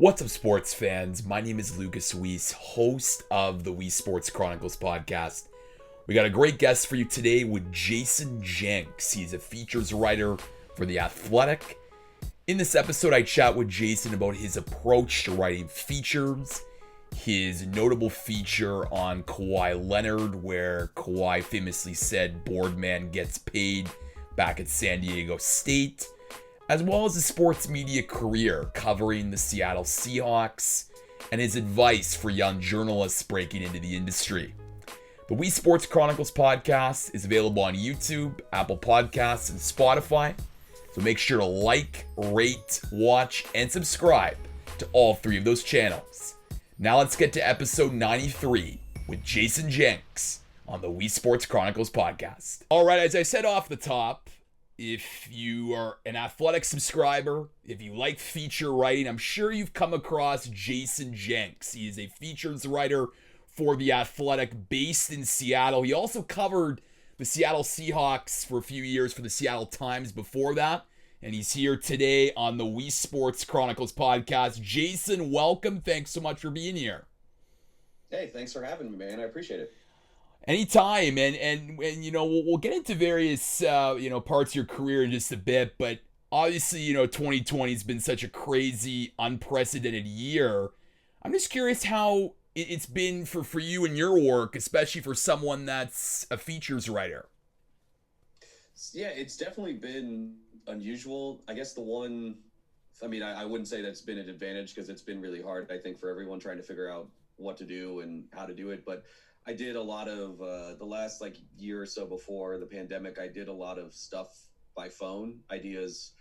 What's up, sports fans? My name is Lucas Weiss, host of the Weesesports Chronicles podcast. We got a great guest for you today with Jayson Jenks. He's a features writer for The Athletic. In this episode, I chat with Jayson about his approach to writing features, his notable feature on Kawhi Leonard, where Kawhi famously said Boardman gets paid back at San Diego State, as well as his sports media career covering the Seattle Seahawks and his advice for young journalists breaking into the industry. The Weesports Chronicles podcast is available on YouTube, Apple Podcasts, and Spotify, so make sure to like, rate, watch, and subscribe to all three of those channels. Now let's get to episode 93 with Jayson Jenks on the Weesports Chronicles podcast. All right, as I said off the top, if you are an Athletic subscriber, if you like feature writing, I'm sure you've come across Jayson Jenks. He is a features writer for The Athletic based in Seattle. He also covered the Seattle Seahawks for a few years for the Seattle Times before that. And he's here today on the Weesports Chronicles podcast. Jayson, welcome. Thanks so much for being here. Hey, thanks for having me, man. I appreciate it. Anytime, and you know, we'll get into various parts of your career in just a bit, but obviously, 2020 has been such a crazy, unprecedented year. I'm just curious how it's been for you and your work, especially for someone that's a features writer. Yeah, it's definitely been unusual. I guess I wouldn't say that's been an advantage because it's been really hard, I think, for everyone trying to figure out what to do and how to do it, but I did a lot of the last year or so before the pandemic. I did a lot of stuff by phone, ideas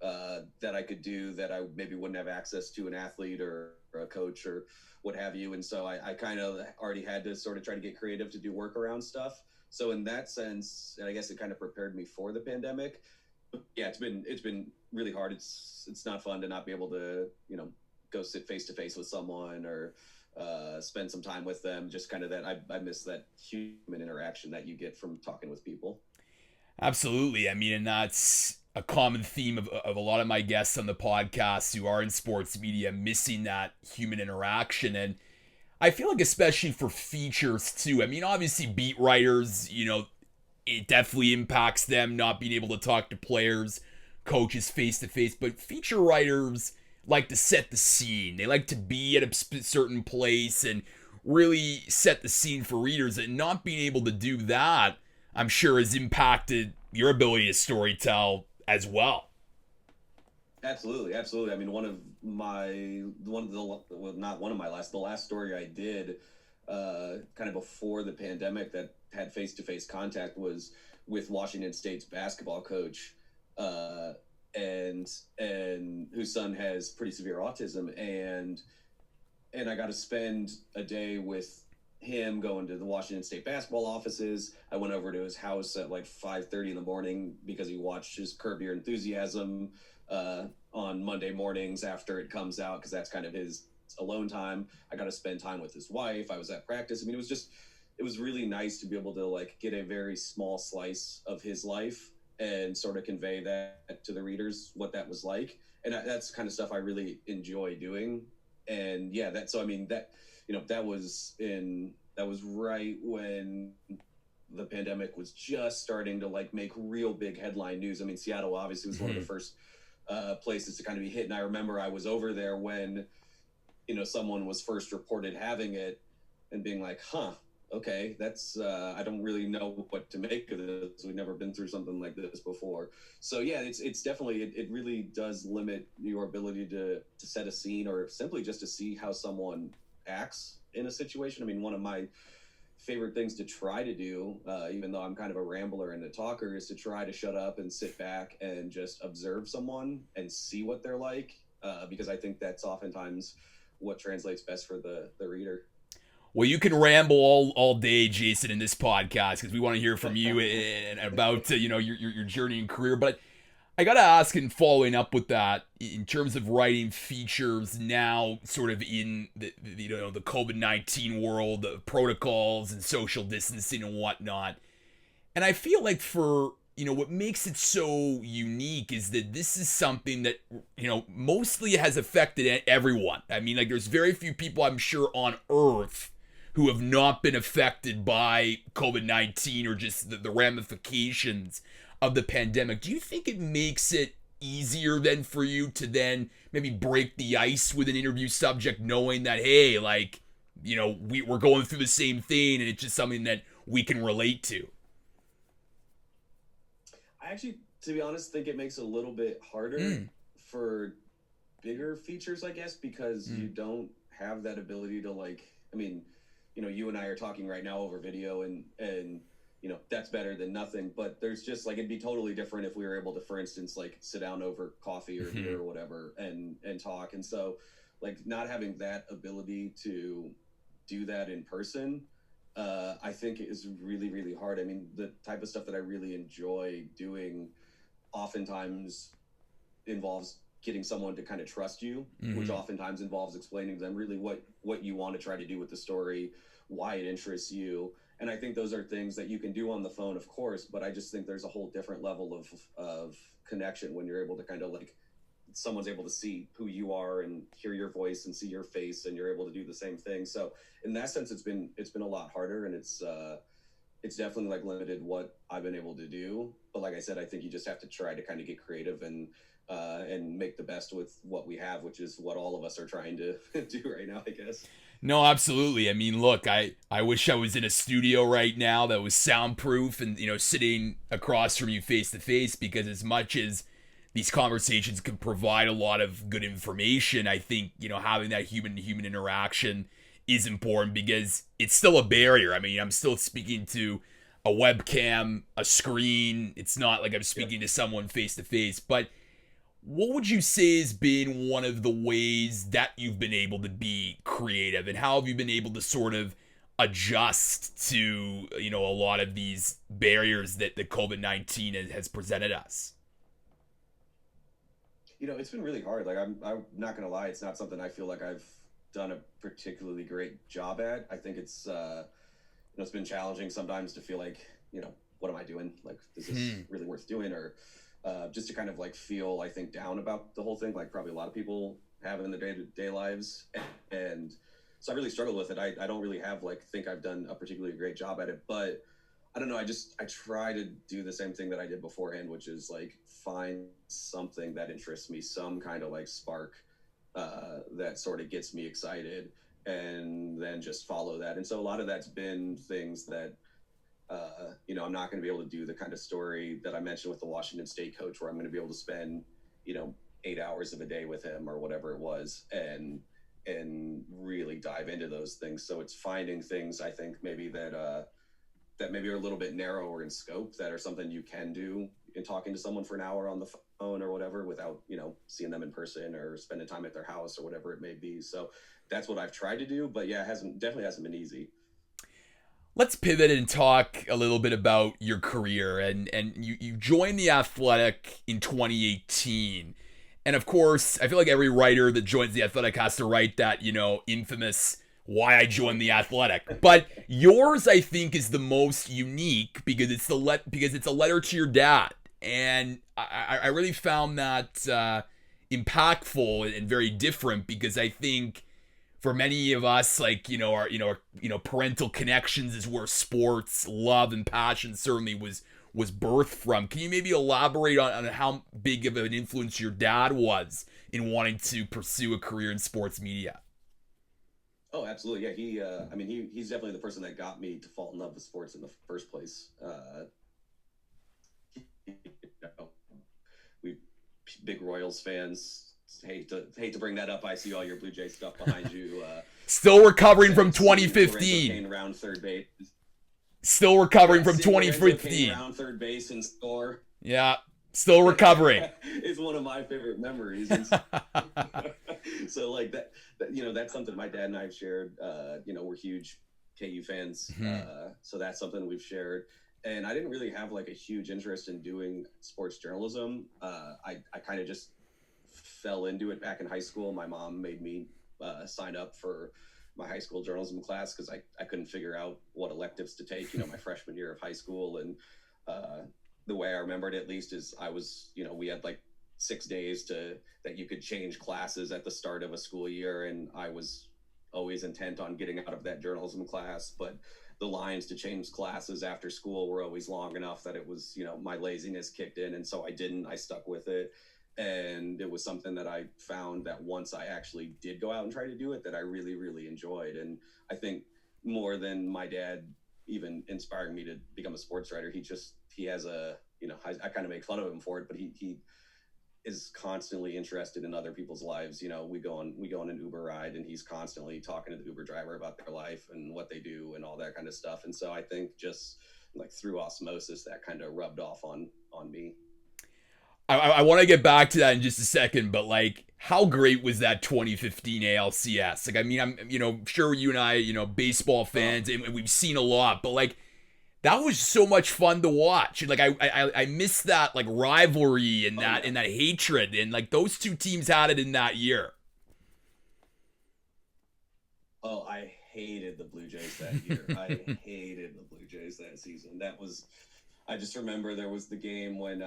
that I could do that I maybe wouldn't have access to an athlete or a coach or what have you. And so I kind of already had to sort of try to get creative to do workaround stuff. So in that sense, I guess it kind of prepared me for the pandemic. Yeah, it's been really hard. It's not fun to not be able to go sit face to face with someone or spend some time with them. Just kind of that I miss that human interaction that you get from talking with people. Absolutely. I mean, and that's a common theme of a lot of my guests on the podcast who are in sports media, missing that human interaction. And I feel like especially for features too, I mean, obviously beat writers, it definitely impacts them not being able to talk to players, coaches face to face, but feature writers like to set the scene. They like to be at a certain place and really set the scene for readers, and not being able to do that, I'm sure, has impacted your ability to storytell as well. Absolutely. I mean, the last story I did kind of before the pandemic that had face-to-face contact was with Washington State's basketball coach, and whose son has pretty severe autism, and I got to spend a day with him going to the Washington State basketball offices. I went over to his house at 5:30 in the morning because he watched his Curb Your Enthusiasm on Monday mornings after it comes out, because that's kind of his alone time. I got to spend time with his wife. I was at practice. I mean, it was really nice to be able to get a very small slice of his life and sort of convey that to the readers, what that was like. And that's the kind of stuff I really enjoy doing. And yeah, that was right when the pandemic was just starting to make real big headline news. I mean, Seattle obviously was one of the first places to kind of be hit. And I remember I was over there when, someone was first reported having it and being like, okay, that's I don't really know what to make of this. We've never been through something like this before. So yeah, it's definitely, it really does limit your ability to set a scene or simply just to see how someone acts in a situation. I mean, one of my favorite things to try to do, even though I'm kind of a rambler and a talker, is to try to shut up and sit back and just observe someone and see what they're like, because I think that's oftentimes what translates best for the reader. Well, you can ramble all day, Jayson, in this podcast, because we want to hear from you and about your journey and career. But I got to ask, and following up with that, in terms of writing features now, sort of in the COVID-19 world, the protocols and social distancing and whatnot. And I feel like for what makes it so unique is that this is something that, mostly has affected everyone. I mean, like, there's very few people, I'm sure, on Earth who have not been affected by COVID-19 or just the ramifications of the pandemic. Do you think it makes it easier then for you to then maybe break the ice with an interview subject, knowing that, hey, like, we're going through the same thing and it's just something that we can relate to? I actually, to be honest, think it makes it a little bit harder for bigger features, I guess, because you don't have that ability to, like, I mean, you and I are talking right now over video and that's better than nothing, but there's just like, it'd be totally different if we were able to, for instance, like sit down over coffee or beer or whatever and talk. And so like not having that ability to do that in person, I think is really, really hard. I mean, the type of stuff that I really enjoy doing oftentimes involves getting someone to kind of trust you, which oftentimes involves explaining to them really what you want to try to do with the story, why it interests you. And I think those are things that you can do on the phone, of course, but I just think there's a whole different level of connection when you're able to kind of like, someone's able to see who you are and hear your voice and see your face, and you're able to do the same thing. So in that sense, it's been a lot harder, and it's definitely like limited what I've been able to do. But like I said, I think you just have to try to kind of get creative and make the best with what we have, which is what all of us are trying to do right now, I guess. No, absolutely. I mean, look, I wish I was in a studio right now that was soundproof and, sitting across from you face to face, because as much as these conversations can provide a lot of good information, I think, having that human-to-human interaction is important, because it's still a barrier. I mean, I'm still speaking to a webcam, a screen. It's not like I'm speaking to someone face to face. But what would you say has been one of the ways that you've been able to be creative, and how have you been able to sort of adjust to, a lot of these barriers that the COVID-19 has presented us? It's been really hard. Like, I'm not going to lie. It's not something I feel like I've done a particularly great job at. I think it's, it's been challenging sometimes to feel like, what am I doing? Like, is this really worth doing? Or just to kind of like feel, I think, down about the whole thing, like probably a lot of people have in their day-to-day lives. And so I really struggled with it. I don't really think I've done a particularly great job at it, but I don't know. I try to do the same thing that I did beforehand, which is like find something that interests me, some kind of like spark that sort of gets me excited, and then just follow that. And so a lot of that's been things that, I'm not going to be able to do the kind of story that I mentioned with the Washington State coach, where I'm going to be able to spend, 8 hours of a day with him or whatever it was, and really dive into those things. So it's finding things, I think, maybe that maybe are a little bit narrower in scope, that are something you can do in talking to someone for an hour on the phone or whatever, without, seeing them in person or spending time at their house or whatever it may be. So that's what I've tried to do, but yeah, definitely hasn't been easy. Let's pivot and talk a little bit about your career. And you joined The Athletic in 2018. And of course, I feel like every writer that joins The Athletic has to write that, infamous why I joined The Athletic. But yours, I think, is the most unique, because it's a letter to your dad. And I really found that impactful and very different, because I think for many of us, like, our parental connections is where sports love and passion certainly was birthed from. Can you maybe elaborate on how big of an influence your dad was in wanting to pursue a career in sports media? Oh, absolutely. Yeah. He's definitely the person that got me to fall in love with sports in the first place. We big Royals fans. Hate to bring that up. I see all your Blue Jay stuff behind you. Still recovering from 2015. Round third base. Still recovering from 2015. Round third base and score. Yeah, still recovering. It's one of my favorite memories. So like that, that's something my dad and I have shared. We're huge KU fans, so that's something we've shared. And I didn't really have like a huge interest in doing sports journalism. I kind of just fell into it back in high school. My mom made me sign up for my high school journalism class because I couldn't figure out what electives to take, my freshman year of high school. And the way I remembered it, at least, is I was, we had like 6 days that you could change classes at the start of a school year, and I was always intent on getting out of that journalism class, but the lines to change classes after school were always long enough that it was, my laziness kicked in, and so I stuck with it. And it was something that I found that once I actually did go out and try to do it, that I really, really enjoyed. And I think more than my dad even inspiring me to become a sports writer, he has I kind of make fun of him for it, but he is constantly interested in other people's lives. We go on an Uber ride, and he's constantly talking to the Uber driver about their life and what they do and all that kind of stuff. And so I think just like through osmosis, that kind of rubbed off on me. I want to get back to that in just a second, but like, how great was that 2015 ALCS? Like, I mean, I'm sure you and I, baseball fans, and we've seen a lot, but like, that was so much fun to watch. Like, I miss that like rivalry and that hatred, and like those two teams had it in that year. Oh, I hated the Blue Jays that year. I hated the Blue Jays that season. I just remember there was the game when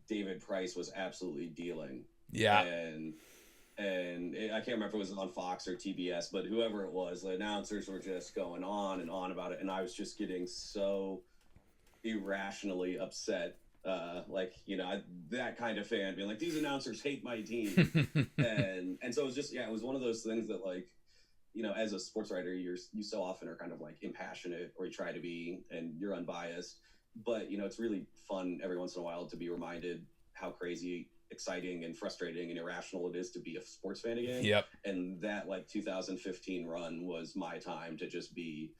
David Price was absolutely dealing. Yeah. And I can't remember if it was on Fox or TBS, but whoever it was, the announcers were just going on and on about it. And I was just getting so irrationally upset. That kind of fan being like, these announcers hate my team. and so it was just, it was one of those things that, like, as a sports writer, you so often are kind of like impassionate, or you try to be, and you're unbiased. But, it's really fun every once in a while to be reminded how crazy, exciting, and frustrating and irrational it is to be a sports fan again. Yep. And that 2015 run was my time to just be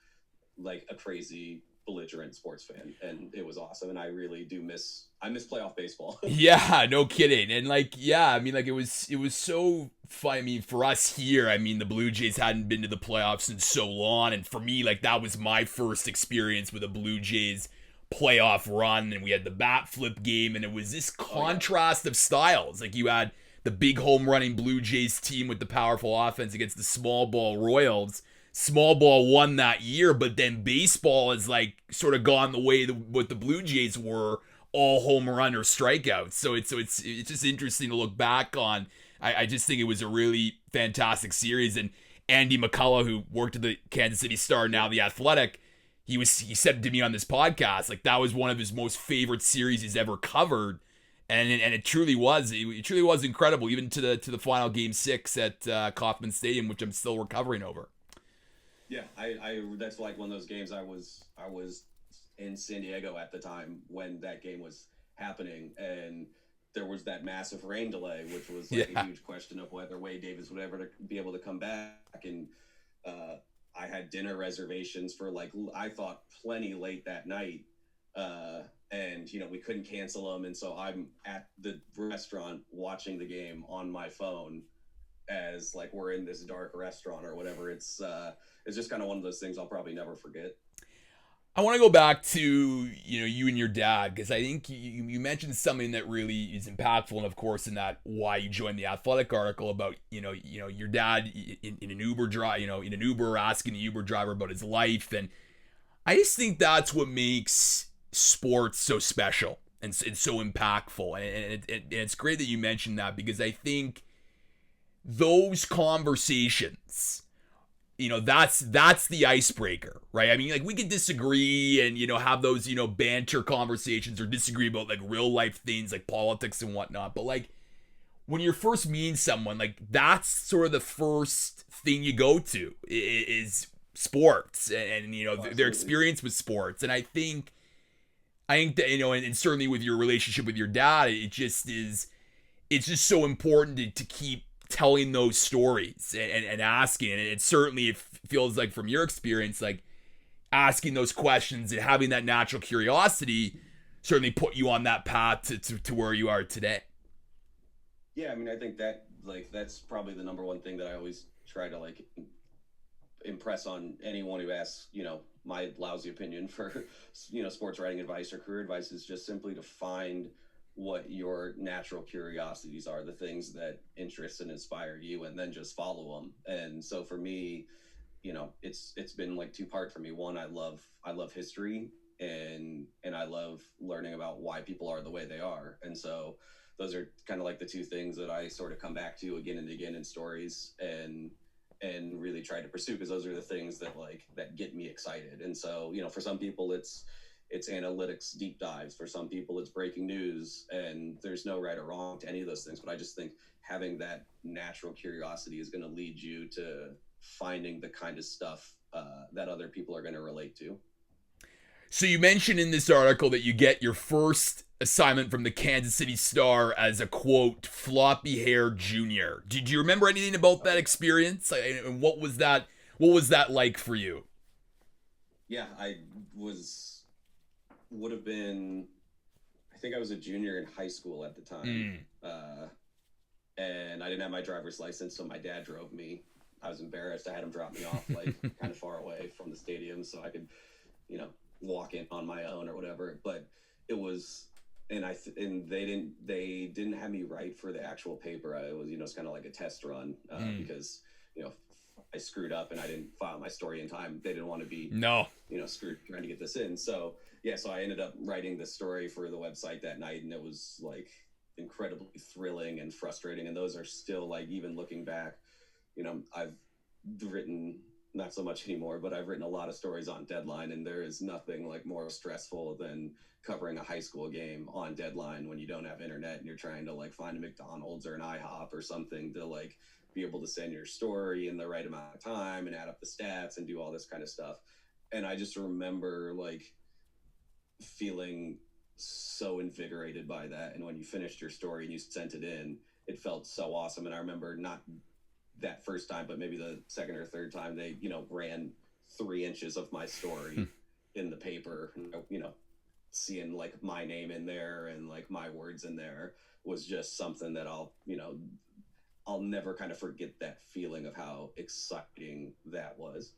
like a crazy, belligerent sports fan. And it was awesome. And I really do miss playoff baseball. Yeah, no kidding. And like, I mean, like it was so fun. I mean, for us here, I mean, the Blue Jays hadn't been to the playoffs in so long. And for me, like, that was my first experience with a Blue Jays playoff run, and we had the bat flip game, and it was this contrast of styles. Like, you had the big home running Blue Jays team with the powerful offense against the small ball Royals. Small ball won that year, but then baseball has like sort of gone the way what the Blue Jays were, all home run or strikeouts. So it's just interesting to look back on. I just think it was a really fantastic series. And Andy McCullough, who worked at the Kansas City Star, now the Athletic, he said to me on this podcast, like, that was one of his most favorite series he's ever covered, and it truly was. It truly was incredible, even to the final Game 6 at Kauffman Stadium, which I'm still recovering over. Yeah, I that's like one of those games. I was in San Diego at the time when that game was happening, and there was that massive rain delay, which was like a huge question of whether Wade Davis would ever be able to come back. And I had dinner reservations for, like, I thought plenty late that night, and we couldn't cancel them, and so I'm at the restaurant watching the game on my phone as like we're in this dark restaurant or whatever. It's just kind of one of those things I'll probably never forget. I want to go back to you and your dad, because I think you mentioned something that really is impactful, and of course in that why you joined the Athletic article about your dad in an Uber drive, in an Uber, asking the Uber driver about his life. And I just think that's what makes sports so special and so impactful, and it's great that you mentioned that, because I think those conversations, that's the icebreaker, right? I mean, like, we could disagree and, have those, banter conversations, or disagree about like real life things like politics and whatnot. But like, when you're first meeting someone, like, that's sort of the first thing you go to is sports and their experience with sports. And I think that, and certainly with your relationship with your dad, it's just so important to keep telling those stories and asking. And it certainly feels like, from your experience, like, asking those questions and having that natural curiosity certainly put you on that path to where you are today. Yeah, I mean, I think that, like, that's probably the number one thing that I always try to, like, impress on anyone who asks, my lousy opinion for, sports writing advice or career advice, is just simply to find what your natural curiosities are, the things that interest and inspire you, and then just follow them. And so for me, it's been like two-part for me. One, I love history, and I love learning about why people are the way they are. And so those are kind of like the two things that I sort of come back to again and again in stories, and really try to pursue, because those are the things that that get me excited. And so, for some people it's analytics deep dives, for some people it's breaking news, and there's no right or wrong to any of those things. But I just think having that natural curiosity is going to lead you to finding the kind of stuff that other people are going to relate to. So you mentioned in this article that you get your first assignment from the Kansas City Star as a, quote, floppy hair junior. Did you remember anything about that experience? And what was that like for you? Yeah, would have been, I think I was a junior in high school at the time. And I didn't have my driver's license, so my dad drove me. I was embarrassed. I had him drop me off kind of far away from the stadium so I could, walk in on my own or whatever. But it was, and they didn't have me write for the actual paper. It was, it's kind of like a test run because, I screwed up and I didn't file my story in time. They didn't want to be screwed trying to get this in. So so I ended up writing the story for the website that night, and it was incredibly thrilling and frustrating. And those are still even looking back, I've written, not so much anymore, but I've written a lot of stories on deadline, and there is nothing more stressful than covering a high school game on deadline when you don't have internet and you're trying to find a McDonald's or an IHOP or something to be able to send your story in the right amount of time and add up the stats and do all this kind of stuff. And I just remember feeling so invigorated by that. And when you finished your story and you sent it in, it felt so awesome. And I remember not that first time, but maybe the second or third time, they ran 3 inches of my story in the paper, seeing my name in there and my words in there was just something that I'll never kind of forget that feeling of how exciting that was.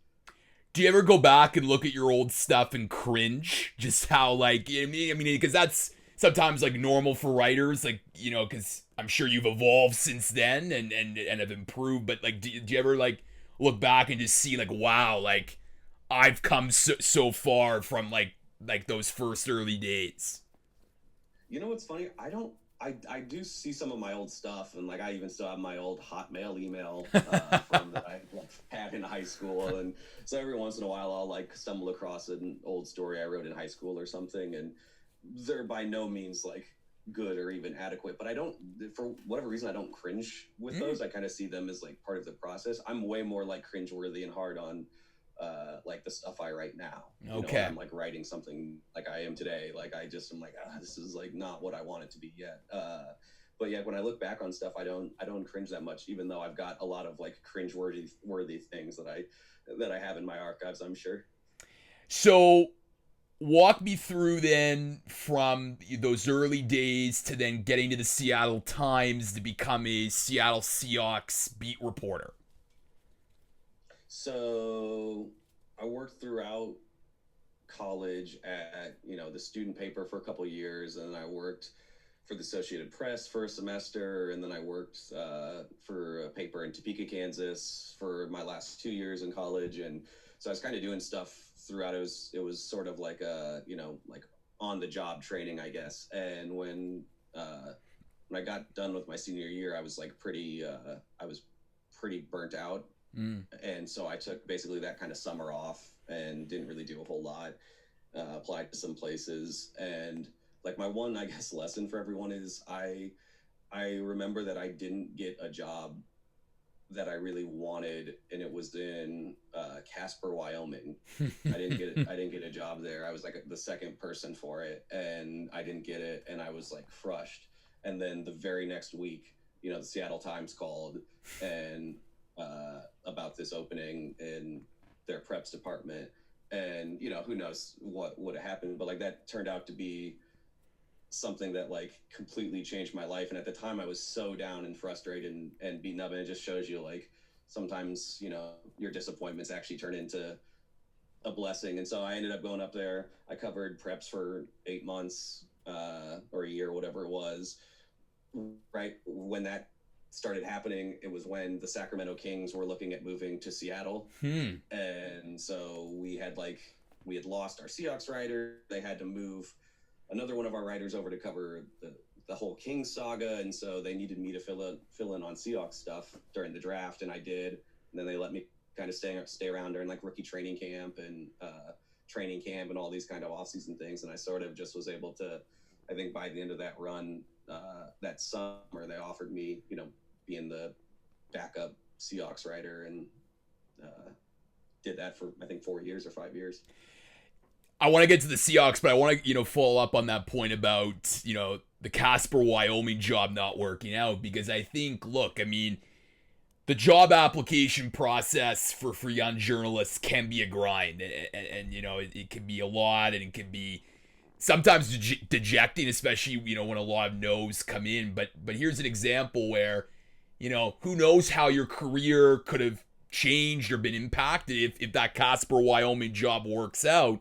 Do you ever go back and look at your old stuff and cringe? Just how because that's sometimes normal for writers, because I'm sure you've evolved since then and have improved. But do you ever look back and just see wow, I've come so far from those first early days? What's funny? I do see some of my old stuff, and I even still have my old Hotmail email from that I had in high school, and so every once in a while I'll stumble across an old story I wrote in high school or something, and they're by no means good or even adequate, but I don't, for whatever reason, I don't cringe with those. I kind of see them as part of the process. I'm way more cringeworthy and hard on the stuff I write now. Okay. I'm writing something I am today. I just am this is not what I want it to be yet. But yeah, when I look back on stuff, I don't cringe that much, even though I've got a lot of cringe-worthy things that I have in my archives, I'm sure. So walk me through then from those early days to then getting to the Seattle Times to become a Seattle Seahawks beat reporter. So I worked throughout college at the student paper for a couple of years, and then I worked for the Associated Press for a semester, and then I worked for a paper in Topeka, Kansas for my last 2 years in college. And so I was kind of doing stuff throughout. It was sort of a on the job training, I guess. And when I got done with my senior year, I was pretty burnt out. And so I took basically that kind of summer off and didn't really do a whole lot, applied to some places. And my one, I guess, lesson for everyone is I remember that I didn't get a job that I really wanted, and it was in Casper, Wyoming. I didn't get a job there. I was the second person for it, and I didn't get it, and I was crushed. And then the very next week, the Seattle Times called and about this opening in their preps department, and who knows what would have happened, but that turned out to be something that completely changed my life. And at the time I was so down and frustrated and beaten up, and it just shows you sometimes your disappointments actually turn into a blessing. And so I ended up going up there. I covered preps for 8 months or a year, whatever it was. Right when that started happening, it was when the Sacramento Kings were looking at moving to Seattle. And so we had we had lost our Seahawks writer. They had to move another one of our writers over to cover the whole King saga, and so they needed me to fill in on Seahawks stuff during the draft, and I did. And then they let me kind of stay around during like rookie training camp and all these kind of off-season things, and I sort of just was able to, I think by the end of that run, that summer, they offered me, being the backup Seahawks writer, and did that for I think 4 years or 5 years. I want to get to the Seahawks, but I want to, follow up on that point about, the Casper, Wyoming job not working out, because I think, look, I mean, the job application process for young journalists can be a grind, and it can be a lot, and it can be sometimes dejecting, especially, when a lot of no's come in. But here's an example where, who knows how your career could have changed or been impacted if that Casper, Wyoming job works out.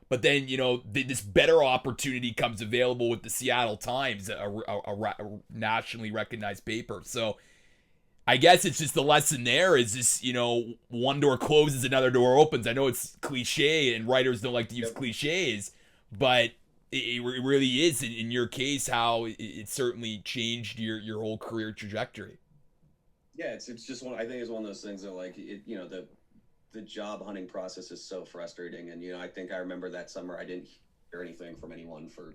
But then, this better opportunity comes available with the Seattle Times, a nationally recognized paper. So I guess it's just the lesson there is just, one door closes, another door opens. I know it's cliche and writers don't like to use cliches, but it really is, in your case, how it certainly changed your whole career trajectory. Yeah, it's just I think it's one of those things that, like, the job hunting process is so frustrating. And, I think I remember that summer I didn't hear anything from anyone for,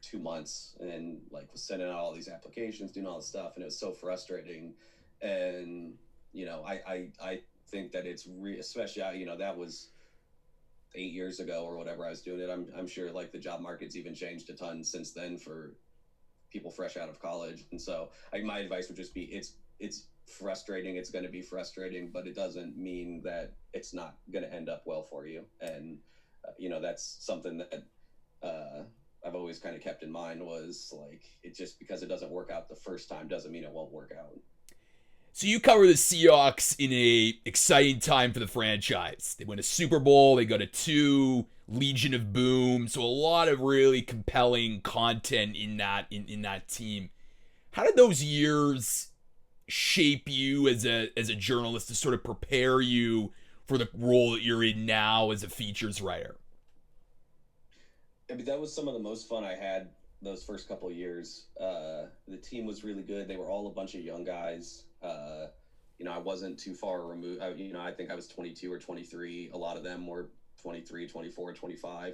2 months, and like was sending out all these applications, doing all this stuff. And it was so frustrating. And, I think that it's especially, that was 8 years ago or whatever I was doing it. I'm sure like the job market's even changed a ton since then for people fresh out of college. And so my advice would just be, it's frustrating. It's going to be frustrating, but it doesn't mean that it's not going to end up well for you. And, that's something that I've always kind of kept in mind, was like, it just because it doesn't work out the first time doesn't mean it won't work out. So you cover the Seahawks in a exciting time for the franchise. They win a Super Bowl. They go to 2, Legion of Boom. So a lot of really compelling content in that team. How did those years shape you as a journalist to sort of prepare you for the role that you're in now as a features writer? I mean, that was some of the most fun I had those first couple of years. The team was really good. They were all a bunch of young guys. I wasn't too far removed. I think I was 22 or 23. A lot of them were 23, 24, 25.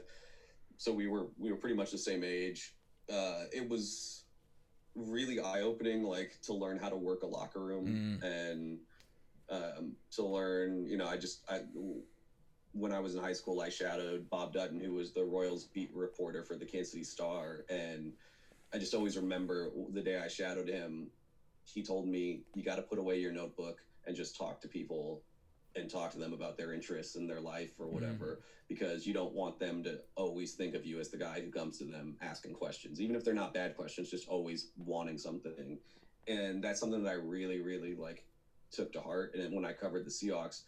So we were pretty much the same age. It was really eye-opening, like, to learn how to work a locker room and to learn, when I was in high school, I shadowed Bob Dutton, who was the Royals beat reporter for the Kansas City Star. And I just always remember the day I shadowed him, he told me, you got to put away your notebook and just talk to people and talk to them about their interests and their life or whatever, because you don't want them to always think of you as the guy who comes to them asking questions, even if they're not bad questions, just always wanting something. And that's something that I really, really took to heart. And when I covered the Seahawks,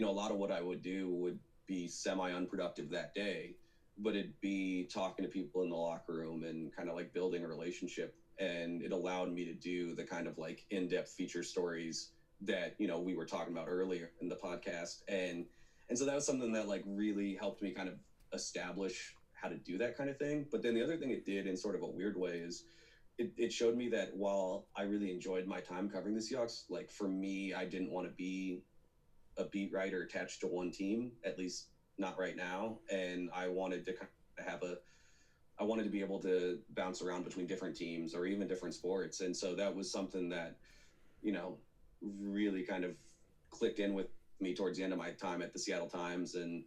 a lot of what I would do would be semi-unproductive that day, but it'd be talking to people in the locker room and kind of like building a relationship. And it allowed me to do the kind of like in-depth feature stories that, we were talking about earlier in the podcast. And so that was something that like really helped me kind of establish how to do that kind of thing. But then the other thing it did in sort of a weird way is it showed me that while I really enjoyed my time covering the Seahawks, like for me, I didn't want to be a beat writer attached to one team, at least not right now. And I wanted to kind of I wanted to be able to bounce around between different teams or even different sports. And so that was something that, really kind of clicked in with me towards the end of my time at the Seattle Times. And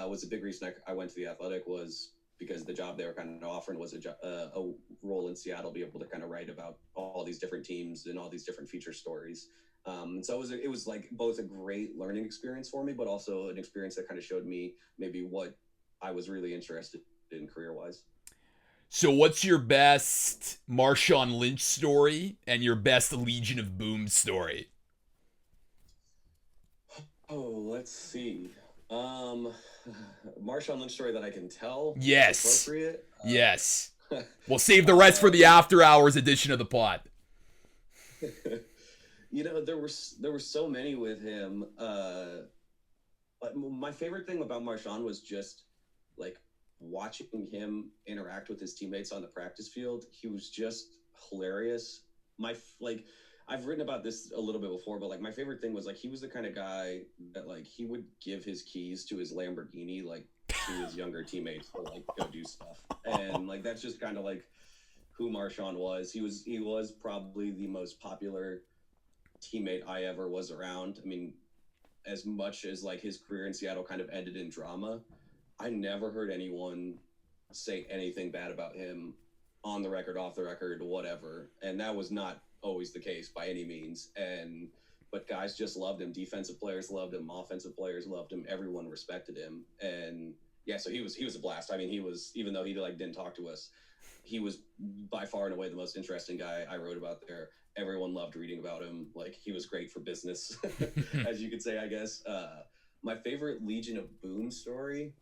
was a big reason I went to the Athletic, was because the job they were kind of offering was a role in Seattle, be able to kind of write about all these different teams and all these different feature stories. And so it was like both a great learning experience for me, but also an experience that kind of showed me maybe what I was really interested in career-wise. So what's your best Marshawn Lynch story and your best Legion of Boom story? Oh, let's see. Marshawn Lynch story that I can tell. Yes. Appropriate. Yes. We'll save the rest for the after hours edition of the pod. There were so many with him. But my favorite thing about Marshawn was just like watching him interact with his teammates on the practice field. He was just hilarious. Like I've written about this a little bit before, but like my favorite thing was like he was the kind of guy that like he would give his keys to his Lamborghini like to his younger teammates to like go do stuff. And like that's just kind of like who Marshawn was. He was probably the most popular teammate I ever was around. I mean, as much as like his career in Seattle kind of ended in drama, I never heard anyone say anything bad about him on the record, off the record, whatever. And that was not always the case by any means. But guys just loved him. Defensive players loved him. Offensive players loved him. Everyone respected him. And yeah, so he was a blast. I mean, he was, even though he like didn't talk to us, he was by far and away the most interesting guy I wrote about there. Everyone loved reading about him. Like he was great for business, as you could say, I guess. My favorite Legion of Boom story,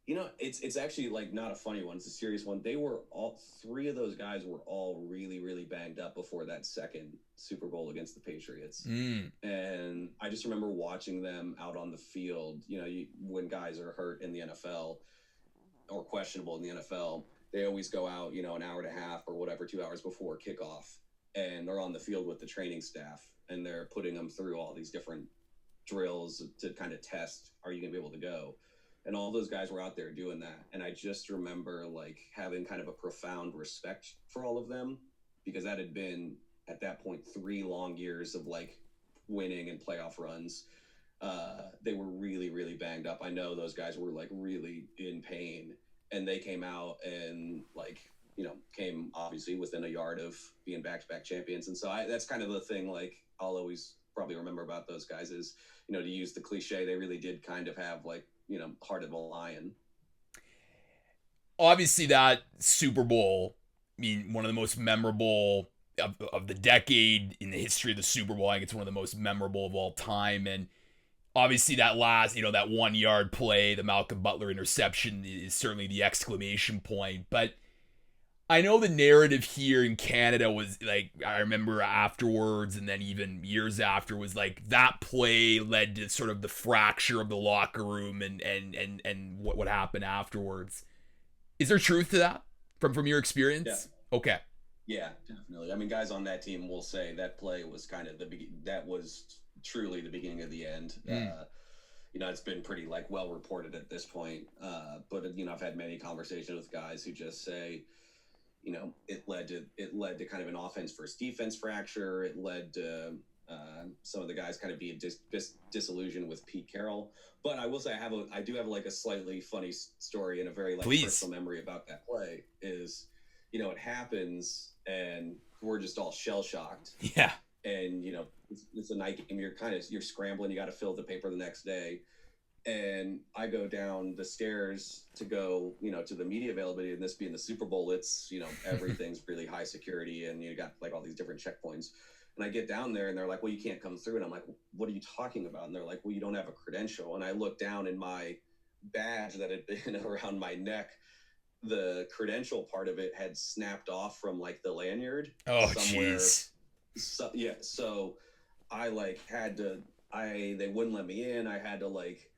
you know, it's actually like not a funny one. It's a serious one. They were all three of those guys were all really, really banged up before that second Super Bowl against the Patriots. And I just remember watching them out on the field. You know, when guys are hurt in the NFL or questionable in the NFL, they always go out, you know, an hour and a half or whatever, 2 hours before kickoff, and they're on the field with the training staff, and they're putting them through all these different drills to kind of test, are you going to be able to go? And all those guys were out there doing that. And I just remember like having kind of a profound respect for all of them, because that had been at that point 3 long years of like winning and playoff runs. They were really, really banged up. I know those guys were like really in pain, and they came out and like, you know, came obviously within a yard of being back-to-back champions. And so that's kind of the thing like I'll always probably remember about those guys is, you know, to use the cliche, they really did kind of have like, you know, heart of a lion. Obviously that Super Bowl, I mean, one of the most memorable of the decade in the history of the Super Bowl. I think it's one of the most memorable of all time. And obviously that last, you know, that 1 yard play, the Malcolm Butler interception is certainly the exclamation point. But I know the narrative here in Canada was like, I remember afterwards and then even years after was like that play led to sort of the fracture of the locker room and what happened afterwards. Is there truth to that from your experience? Yeah. Okay. Yeah, definitely. I mean, guys on that team will say that play was kind of that was truly the beginning of the end. You know, it's been pretty like well reported at this point. But you know, I've had many conversations with guys who just say, you know, it led to kind of an offense versus defense fracture. It led to some of the guys kind of being disillusioned with Pete Carroll. But I will say I do have like a slightly funny story and a very like personal memory about that play is, you know, it happens and we're just all shell shocked. Yeah. And, you know, it's a night game. You're scrambling. You got to fill the paper the next day. And I go down the stairs to go, you know, to the media availability, and this being the Super Bowl, it's, you know, everything's really high security and you got like all these different checkpoints. And I get down there and they're like, well, you can't come through. And I'm like, what are you talking about? And they're like, well, you don't have a credential. And I look down in my badge that had been around my neck. The credential part of it had snapped off from like the lanyard. Oh, jeez. So, yeah. So I like they wouldn't let me in. I had to like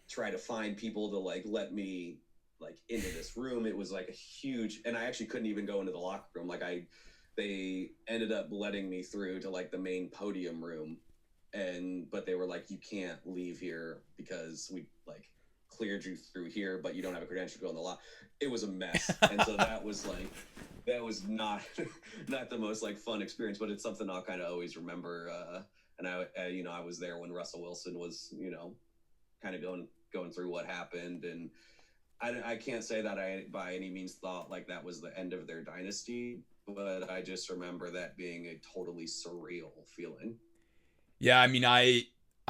try to find people to like let me like into this room. It was like a huge, and I actually couldn't even go into the locker room. Like they ended up letting me through to like the main podium room, but they were like, you can't leave here because we like cleared you through here, but you don't have a credential to go in the lot. It was a mess. And so that was not the most like fun experience, but it's something I'll kind of always remember. And I was there when Russell Wilson was, you know, kind of going through what happened. And I can't say that I by any means thought like that was the end of their dynasty, but I just remember that being a totally surreal feeling. Yeah, I mean, I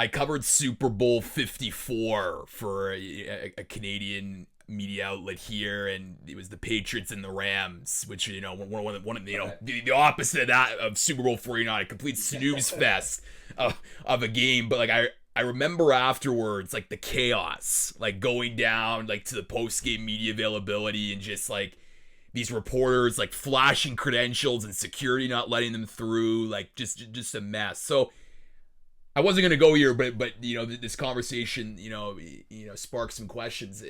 covered Super Bowl 54 for a Canadian media outlet here, and it was the Patriots and the Rams, which, you know, one of you know, the opposite of that of Super Bowl 49, a complete snooze fest of a game. But like I remember afterwards, like the chaos, like going down like to the post-game media availability and just like these reporters like flashing credentials and security not letting them through, like just a mess. So I wasn't gonna go here, but this conversation sparks some questions.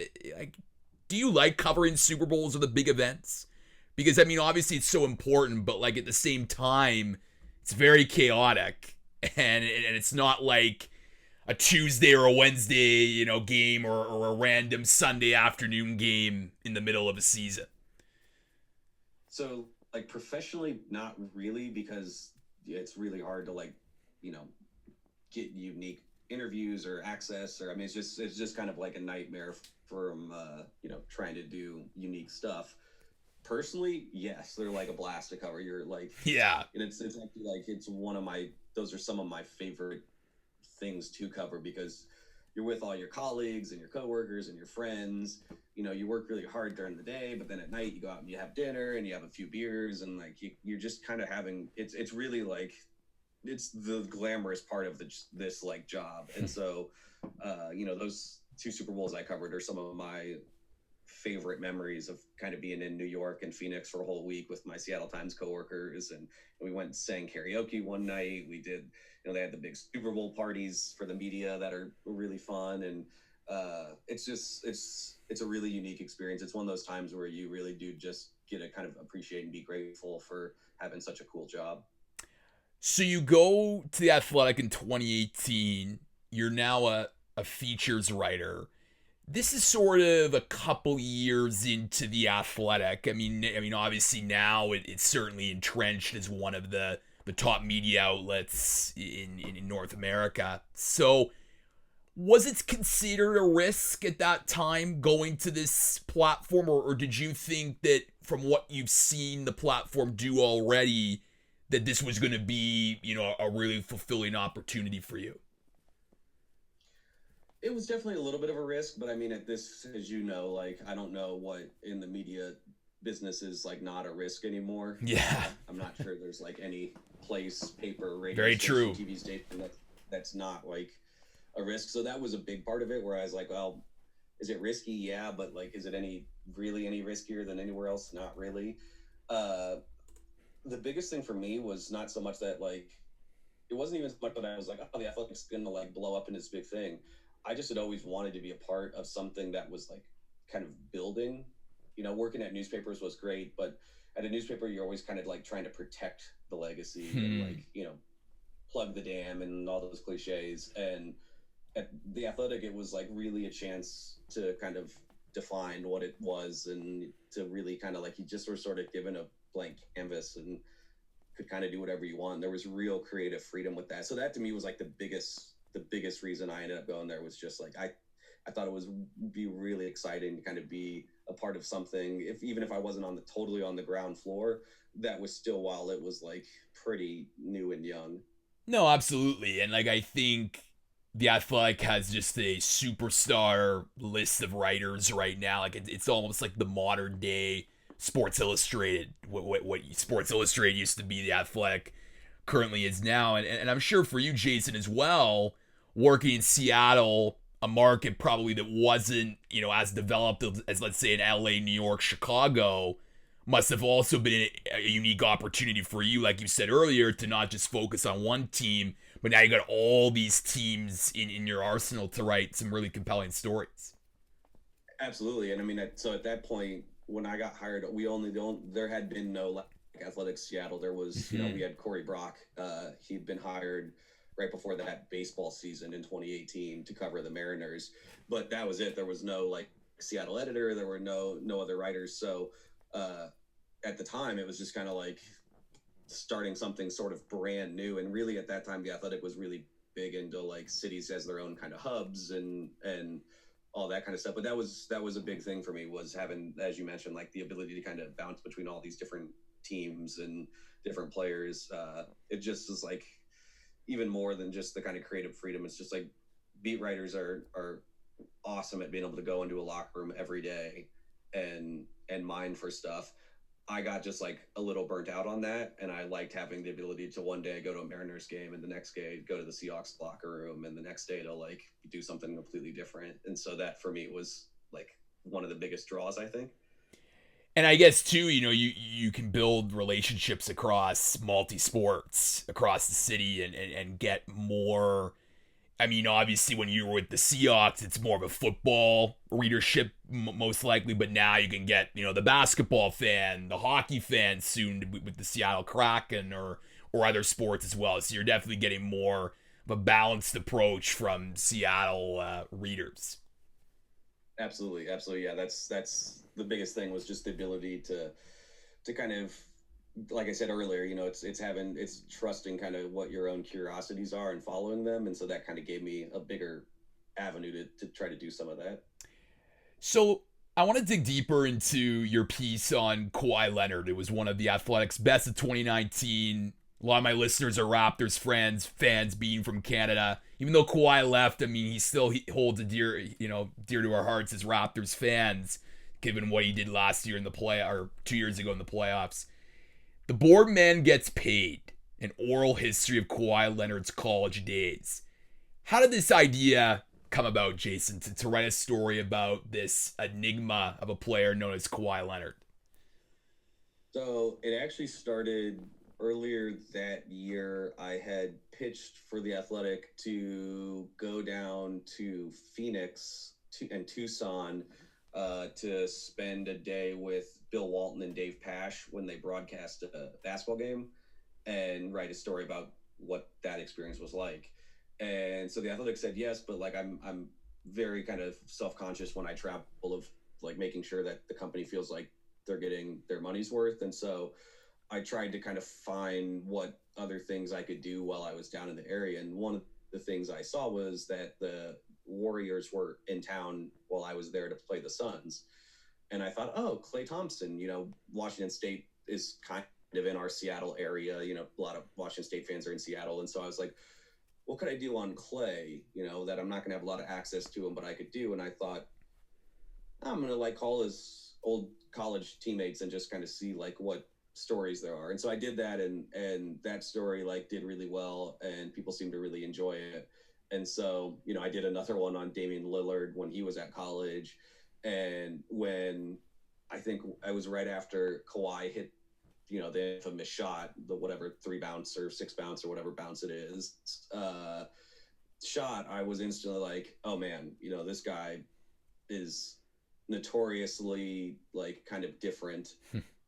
Do you like covering Super Bowls or the big events? Because I mean, obviously it's so important, but like at the same time, it's very chaotic, and it's not like a Tuesday or a Wednesday, game or a random Sunday afternoon game in the middle of a season. So, like professionally, not really, because it's really hard to you know, get unique interviews or access, or I mean, it's just kind of like a nightmare from trying to do unique stuff. Personally, yes, they're like a blast to cover. You're like, Yeah. and it's actually like it's one of my those are some of my favorite things to cover because you're with all your colleagues and your coworkers and your friends. You work really hard during the day, but then at night you go out and you have dinner and you have a few beers and like you're just kind of having it's really like it's the glamorous part of this like job. And so those two Super Bowls I covered are some of my favorite memories of kind of being in New York and Phoenix for a whole week with my Seattle Times coworkers. And we went and sang karaoke one night. We did, they had the big Super Bowl parties for the media that are really fun. And it's a really unique experience. It's one of those times where you really do just get to kind of appreciate and be grateful for having such a cool job. So you go to the Athletic in 2018. You're now a features writer. This is sort of a couple years into the Athletic. I mean, obviously now it's certainly entrenched as one of the top media outlets in North America. So was it considered a risk at that time going to this platform, or did you think that from what you've seen the platform do already, that this was going to be, a really fulfilling opportunity for you? It was definitely a little bit of a risk, but I mean, at this, as like, I don't know what in the media business is like not a risk anymore. Yeah. I'm not sure there's like any place, paper, radio, very station, true TV station that's not like a risk. So that was a big part of it where I was like, well, is it risky? Yeah, but like, is it really any riskier than anywhere else? Not really. The biggest thing for me was not so much that like, it wasn't even so much that I was like, oh, the Athletic's gonna like blow up in this big thing. I just had always wanted to be a part of something that was like kind of building. Working at newspapers was great, but at a newspaper, you're always kind of like trying to protect the legacy and like, plug the dam and all those cliches. And at the Athletic, it was like really a chance to kind of define what it was and to really kind of like you just were sort of given a blank canvas and could kind of do whatever you want. There was real creative freedom with that. So that to me was like the biggest reason I ended up going there was just like I thought it was be really exciting to kind of be a part of something, even if I wasn't totally on the ground floor, that was still, while it was like pretty new and young. No, absolutely. And like I think the Athletic has just a superstar list of writers right now. Like it's almost like the modern day Sports Illustrated. What Sports Illustrated used to be, the Athletic currently is now. And I'm sure for you, Jayson, as well, working in Seattle, a market probably that wasn't, as developed as, let's say, in LA, New York, Chicago, must have also been a unique opportunity for you, like you said earlier, to not just focus on one team, but now you got all these teams in your arsenal to write some really compelling stories. Absolutely. And I mean, so at that point, when I got hired, there had been no like Athletics Seattle. There was, we had Corey Brock. He'd been hired right before that baseball season in 2018 to cover the Mariners, but that was it. There was no like Seattle editor. There were no other writers. So at the time, it was just kind of like starting something sort of brand new. And really, at that time, the Athletic was really big into like cities as their own kind of hubs and all that kind of stuff. But that was a big thing for me, was having, as you mentioned, like the ability to kind of bounce between all these different teams and different players. It just is like even more than just the kind of creative freedom. It's just like beat writers are awesome at being able to go into a locker room every day and mine for stuff. I got just like a little burnt out on that, and I liked having the ability to one day go to a Mariners game and the next day go to the Seahawks locker room and the next day to like do something completely different. And so that for me was like one of the biggest draws, I think. And I guess too, you can build relationships across multi sports across the city and get more. I mean, obviously, when you were with the Seahawks, it's more of a football readership, most likely. But now you can get, the basketball fan, the hockey fan soon with the Seattle Kraken or other sports as well. So you're definitely getting more of a balanced approach from Seattle readers. Absolutely, absolutely. Yeah, that's the biggest thing was just the ability to kind of, like I said earlier, it's trusting kind of what your own curiosities are and following them, and so that kind of gave me a bigger avenue to try to do some of that. So I want to dig deeper into your piece on Kawhi Leonard. It was one of the Athletics' best of 2019. A lot of my listeners are Raptors fans being from Canada. Even though Kawhi left, I mean, he holds a dear to our hearts as Raptors fans, given what he did last year in the or 2 years ago in the playoffs. The Boardman gets paid. An oral history of Kawhi Leonard's college days. How did this idea come about, Jayson, to write a story about this enigma of a player known as Kawhi Leonard? So it actually started earlier that year. I had pitched for the Athletic to go down to Phoenix and Tucson to spend a day with Bill Walton and Dave Pasch when they broadcast a basketball game and write a story about what that experience was like. And so the Athletic said yes, but like I'm very kind of self-conscious when I travel of like making sure that the company feels like they're getting their money's worth. And so I tried to kind of find what other things I could do while I was down in the area. And one of the things I saw was that the Warriors were in town while I was there to play the Suns. And I thought, oh, Klay Thompson, Washington State is kind of in our Seattle area. A lot of Washington State fans are in Seattle. And so I was like, what could I do on Klay, that I'm not going to have a lot of access to him, but I could do. And I thought, I'm going to like call his old college teammates and just kind of see like what stories there are. And so I did that, and that story like did really well, and people seemed to really enjoy it. And so, I did another one on Damian Lillard when he was at college. And when I think I was right after Kawhi hit, the infamous shot, the whatever 3 bounce or 6 bounce or whatever bounce it is, shot, I was instantly like, oh man, this guy is notoriously like kind of different.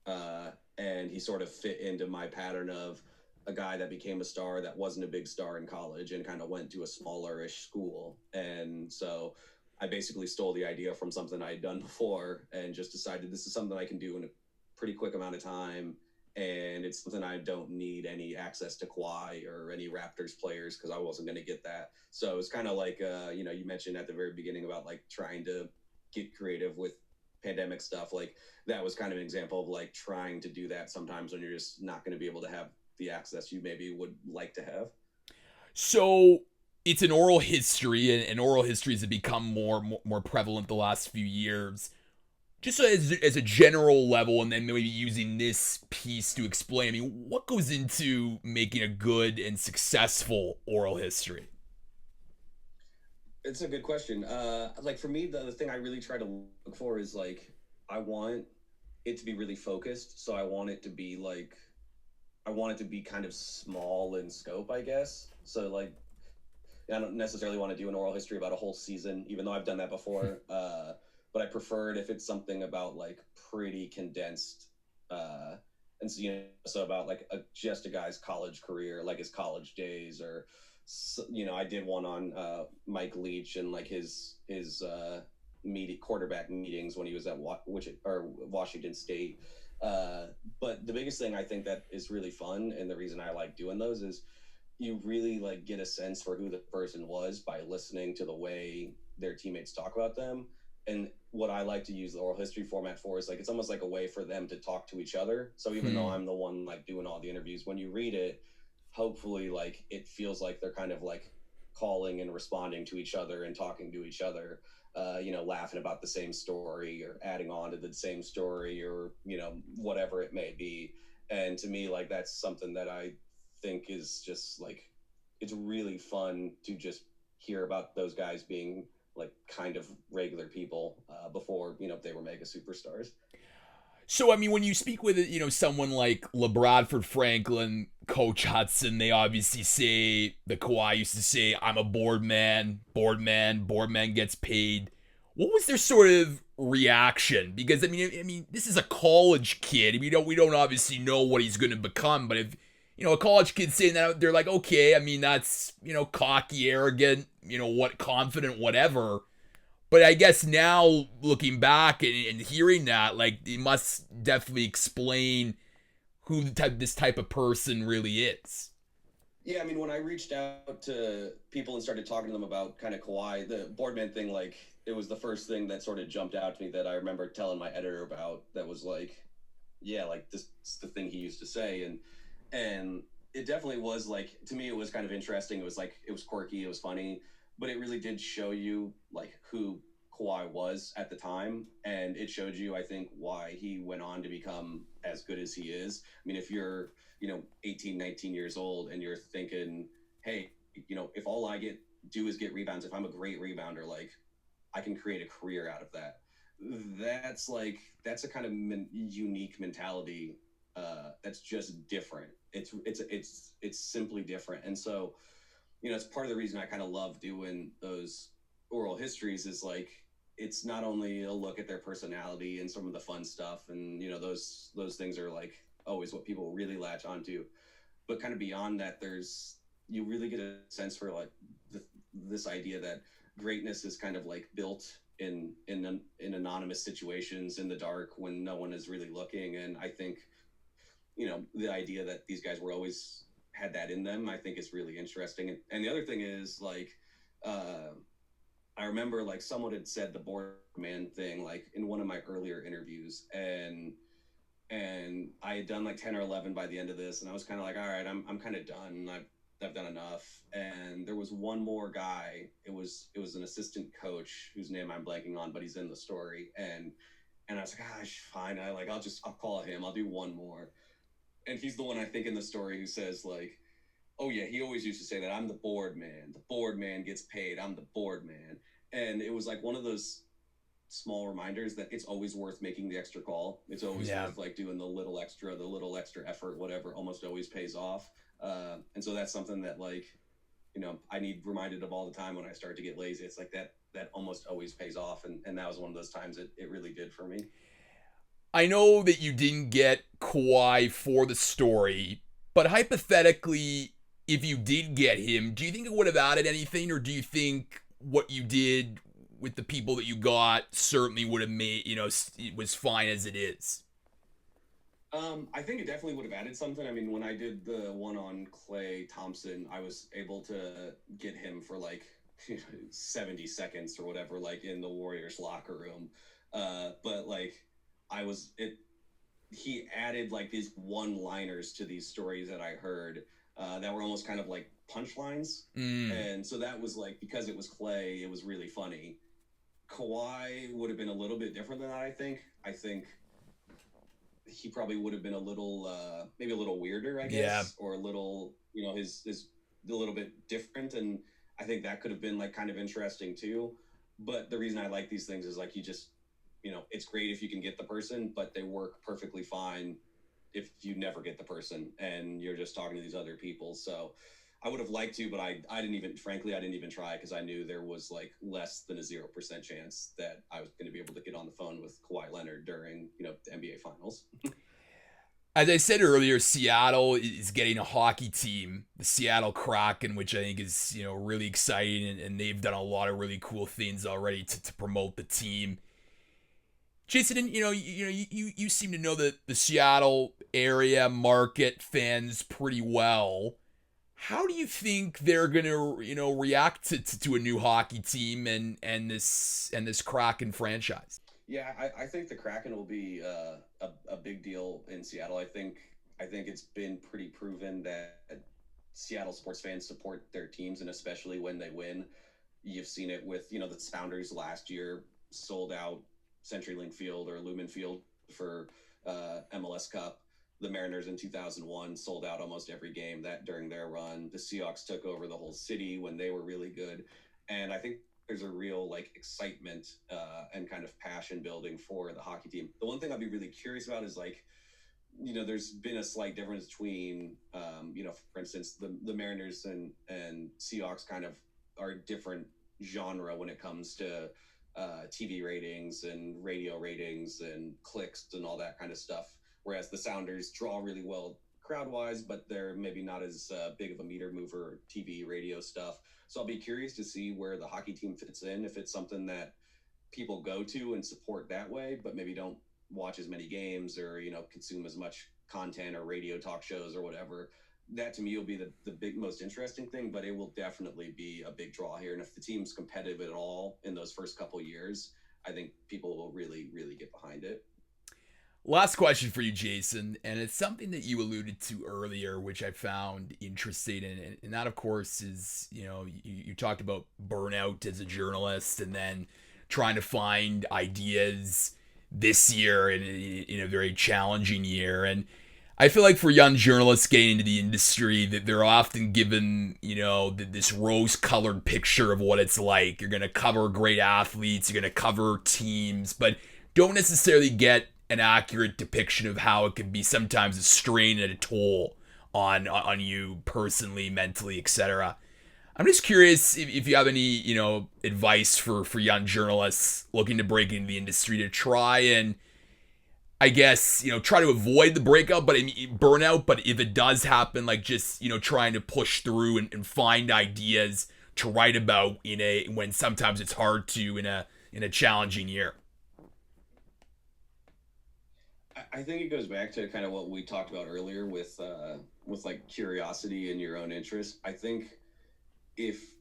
And he sort of fit into my pattern of a guy that became a star that wasn't a big star in college and kind of went to a smaller-ish school. And so I basically stole the idea from something I had done before and just decided this is something I can do in a pretty quick amount of time. And it's something I don't need any access to Kawhi or any Raptors players because I wasn't going to get that. So it's kind of like, you mentioned at the very beginning about like trying to get creative with pandemic stuff. Like that was kind of an example of like trying to do that sometimes when you're just not going to be able to have the access you maybe would like to have. So it's an oral history, and oral histories have become more prevalent the last few years. Just as a general level, and then maybe using this piece to explain, I mean, what goes into making a good and successful oral history? It's a good question. Like for me, the thing I really try to look for is like, I want it to be really focused. So I want it to be like, I want it to be kind of small in scope, I guess. So like, I don't necessarily want to do an oral history about a whole season, even though I've done that before. But I prefer it if it's something about like pretty condensed, and so so about like just a guy's college career, like his college days, or I did one on Mike Leach and like his quarterback meetings when he was at Washington State. But the biggest thing I think that is really fun, and the reason I like doing those is you really like get a sense for who the person was by listening to the way their teammates talk about them. And what I like to use the oral history format for is like it's almost like a way for them to talk to each other. So even though I'm the one like doing all the interviews, when you read it, hopefully like it feels like they're kind of like calling and responding to each other and talking to each other, laughing about the same story or adding on to the same story or whatever it may be. And to me, like that's something that I think is just like it's really fun to just hear about those guys being like kind of regular people before they were mega superstars. So, I mean, when you speak with, someone like LeBradford Franklin, Coach Hudson, they obviously say, the Kawhi used to say, I'm a board man gets paid. What was their sort of reaction? Because, I mean, this is a college kid. We don't obviously know what he's going to become, but if, a college kid saying that, they're like, okay, I mean, that's, cocky, arrogant, what, confident, whatever. But I guess now looking back and hearing that, like it must definitely explain who this type of person really is. Yeah, I mean, when I reached out to people and started talking to them about kind of Kawhi, the Boardman thing, like it was the first thing that sort of jumped out to me that I remember telling my editor about. That was like, yeah, like this is the thing he used to say, and it definitely was like to me it was kind of interesting. It was like it was quirky, it was funny, but it really did show you like who Kawhi was at the time, and it showed you, I think, why he went on to become as good as he is. I mean, if you're 18, 19 years old and you're thinking, hey, if all I do is get rebounds, if I'm a great rebounder, like I can create a career out of that. That's a kind of unique mentality that's just different. It's simply different. And so, it's part of the reason I kind of love doing those oral histories is like it's not only a look at their personality and some of the fun stuff, and those things are like always what people really latch onto, but kind of beyond that, you really get a sense for like this idea that greatness is kind of like built in anonymous situations in the dark when no one is really looking. And I think the idea that these guys were always had that in them, I think is really interesting. And the other thing is like I remember like someone had said the Boardman thing like in one of my earlier interviews, and I had done like 10 or 11 by the end of this, and I was kind of like, all right, I'm kind of done. I've done enough. And there was one more guy. It was an assistant coach whose name I'm blanking on, but he's in the story. And I was like, gosh, fine. I'll call him. I'll do one more. And he's the one I think in the story who says like, oh yeah, he always used to say that I'm the board man. The board man gets paid. I'm the board man. And it was like one of those small reminders that it's always worth making the extra call. It's always worth like doing the little extra effort, whatever, almost always pays off. And so that's something that like, I need reminded of all the time when I start to get lazy. It's like that almost always pays off. And that was one of those times it really did for me. I know that you didn't get Kawhi for the story, but hypothetically, if you did get him, do you think it would have added anything, or do you think what you did with the people that you got certainly would have made, it was fine as it is? I think it definitely would have added something. I mean, when I did the one on Klay Thompson, I was able to get him for like 70 seconds or whatever, like in the Warriors locker room. But like he added like these one-liners to these stories that I heard that were almost kind of like punchlines. And so that was like, because it was Klay, it was really funny. Kawhi would have been a little bit different than that, I think. I think he probably would have been a little maybe a little weirder, I guess, or a little, his a little bit different. And I think that could have been like kind of interesting too. But the reason I like these things is like you just, it's great if you can get the person, but they work perfectly fine if you never get the person and you're just talking to these other people. So I would have liked to, but I didn't even try, because I knew there was like less than a 0% chance that I was going to be able to get on the phone with Kawhi Leonard during, the NBA finals. As I said earlier, Seattle is getting a hockey team, the Seattle Kraken, which I think is, really exciting, and they've done a lot of really cool things already to promote the team. Jayson, you seem to know the Seattle area market fans pretty well. How do you think they're gonna, react to a new hockey team and this Kraken franchise? Yeah, I think the Kraken will be a big deal in Seattle. I think it's been pretty proven that Seattle sports fans support their teams, and especially when they win. You've seen it with the Sounders last year sold out CenturyLink Field or Lumen Field for MLS Cup. The Mariners in 2001 sold out almost every game that during their run. The Seahawks took over the whole city when they were really good. And I think there's a real like excitement and kind of passion building for the hockey team. The one thing I'd be really curious about is like, there's been a slight difference between, for instance, the Mariners and Seahawks kind of are a different genre when it comes to TV ratings and radio ratings and clicks and all that kind of stuff. Whereas the Sounders draw really well crowd-wise, but they're maybe not as big of a meter mover, TV, radio stuff. So I'll be curious to see where the hockey team fits in, if it's something that people go to and support that way, but maybe don't watch as many games or, consume as much content or radio talk shows or whatever. That to me will be the big, most interesting thing, but it will definitely be a big draw here. And if the team's competitive at all in those first couple years, I think people will really, really get behind it. Last question for you, Jayson, and it's something that you alluded to earlier, which I found interesting, and that, of course, is, you talked about burnout as a journalist and then trying to find ideas this year in a very challenging year. And I feel like for young journalists getting into the industry, that they're often given, this rose-colored picture of what it's like. You're going to cover great athletes, you're going to cover teams, but don't necessarily get an accurate depiction of how it can be sometimes a strain and a toll on you personally, mentally, etc. I'm just curious if you have any, advice for young journalists looking to break into the industry to try and, I guess, try to avoid the burnout, but if it does happen, like just, trying to push through and find ideas to write about when sometimes it's hard to in a challenging year. I think it goes back to kind of what we talked about earlier with like curiosity and your own interest. I think if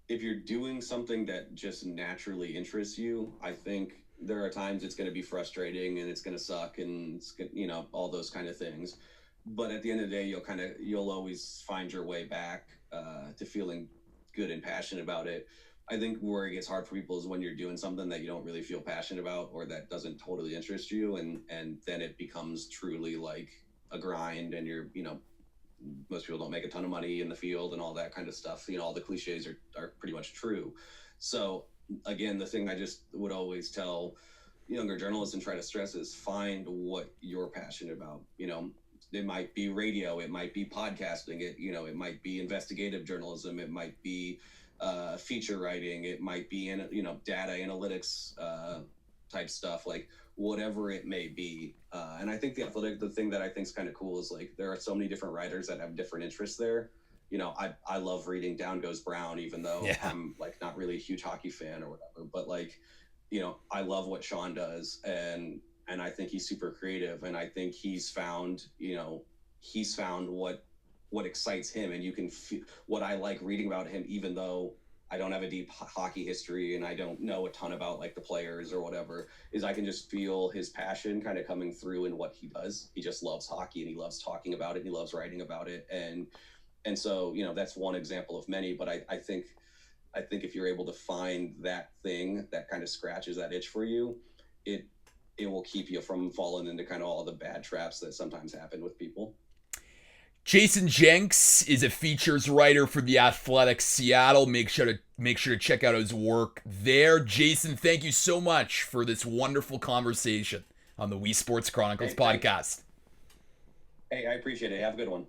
you're doing something that just naturally interests you, I think there are times it's going to be frustrating and it's going to suck and it's, all those kind of things. But at the end of the day, you'll always find your way back to feeling good and passionate about it. I think where it gets hard for people is when you're doing something that you don't really feel passionate about or that doesn't totally interest you, and then it becomes truly like a grind, and you're, most people don't make a ton of money in the field and all that kind of stuff. All the cliches are pretty much true. So again, the thing I just would always tell younger journalists and try to stress is find what you're passionate about. It might be radio, it might be podcasting, it might be investigative journalism, it might be feature writing, it might be data analytics type stuff, like whatever it may be. And I think the thing that I think is kind of cool is like there are so many different writers that have different interests there. I love reading Down Goes Brown, even though I'm like not really a huge hockey fan or whatever, but like, I love what Sean does, and I think he's super creative, and I think he's found what excites him, and you can feel what I like reading about him, even though I don't have a deep hockey history and I don't know a ton about like the players or whatever, is I can just feel his passion kind of coming through in what he does. He just loves hockey and he loves talking about it and he loves writing about it. And so, that's one example of many, but I think if you're able to find that thing that kind of scratches that itch for you, it will keep you from falling into kind of all the bad traps that sometimes happen with people. Jayson Jenks is a features writer for The Athletic Seattle. Make sure to check out his work there. Jayson, thank you so much for this wonderful conversation on the Weesports Chronicles podcast. Hey, I appreciate it. Have a good one.